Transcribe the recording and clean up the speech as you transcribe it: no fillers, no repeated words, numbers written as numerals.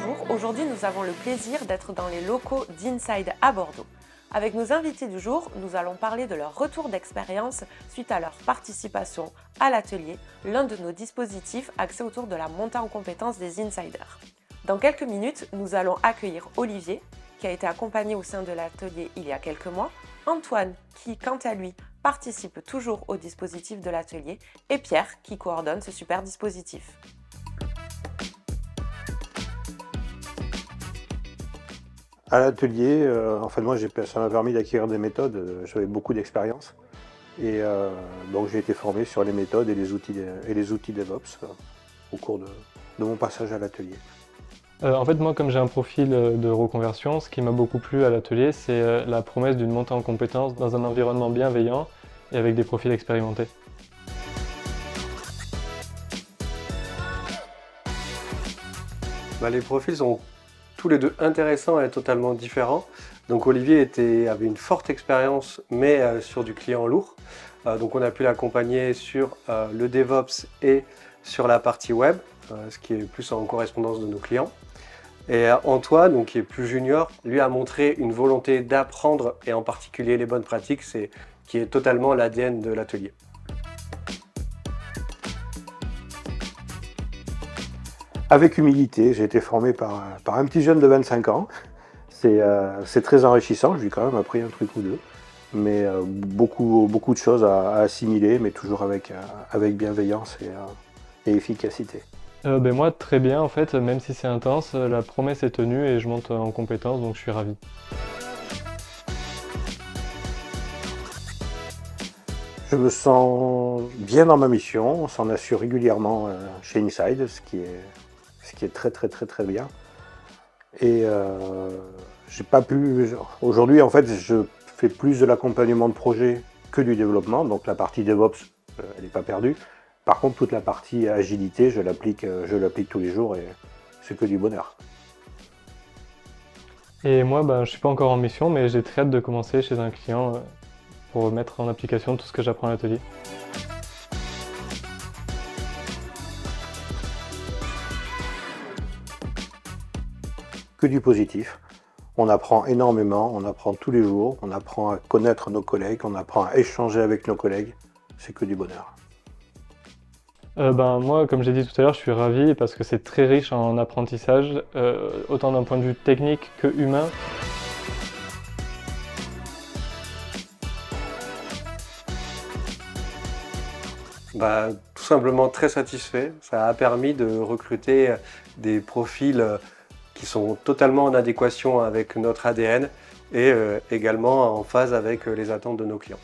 Bonjour, aujourd'hui nous avons le plaisir d'être dans les locaux d'Inside à Bordeaux. Avec nos invités du jour, nous allons parler de leur retour d'expérience suite à leur participation à l'atelier, l'un de nos dispositifs axés autour de la montée en compétences des insiders. Dans quelques minutes, nous allons accueillir Olivier, qui a été accompagné au sein de l'atelier il y a quelques mois, Antoine, qui quant à lui participe toujours au dispositif de l'atelier, et Pierre, qui coordonne ce super dispositif. À l'atelier, moi, ça m'a permis d'acquérir des méthodes, j'avais beaucoup d'expérience. Et donc j'ai été formé sur les méthodes et les outils DevOps au cours de mon passage à l'atelier. En fait, moi, comme j'ai un profil de reconversion, ce qui m'a beaucoup plu à l'atelier, c'est la promesse d'une montée en compétences dans un environnement bienveillant et avec des profils expérimentés. Les profils sont tous les deux intéressants et totalement différents. Donc Olivier avait une forte expérience, mais sur du client lourd. Donc on a pu l'accompagner sur le DevOps et sur la partie web, ce qui est plus en correspondance de nos clients. Et Antoine, donc, qui est plus junior, lui a montré une volonté d'apprendre, et en particulier les bonnes pratiques, qui est totalement l'ADN de l'atelier. Avec humilité, j'ai été formé par un petit jeune de 25 ans. C'est très enrichissant, je lui ai quand même appris un truc ou deux. Mais beaucoup de choses à assimiler, mais toujours avec bienveillance et efficacité. Moi, très bien, en fait, même si c'est intense, la promesse est tenue et je monte en compétences, donc je suis ravi. Je me sens bien dans ma mission, on s'en assure régulièrement chez Inside, ce qui est très bien. Et j'ai pas pu. Aujourd'hui, en fait, je fais plus de l'accompagnement de projet que du développement, donc la partie DevOps, elle n'est pas perdue. Par contre, toute la partie agilité, je l'applique tous les jours et c'est que du bonheur. Et moi, je ne suis pas encore en mission, mais j'ai très hâte de commencer chez un client pour mettre en application tout ce que j'apprends à l'atelier. Que du positif. On apprend énormément, on apprend tous les jours, on apprend à connaître nos collègues, on apprend à échanger avec nos collègues. C'est que du bonheur. Moi, comme j'ai dit tout à l'heure, je suis ravi parce que c'est très riche en apprentissage, autant d'un point de vue technique que humain. Tout simplement très satisfait. Ça a permis de recruter des profils qui sont totalement en adéquation avec notre ADN et également en phase avec les attentes de nos clients.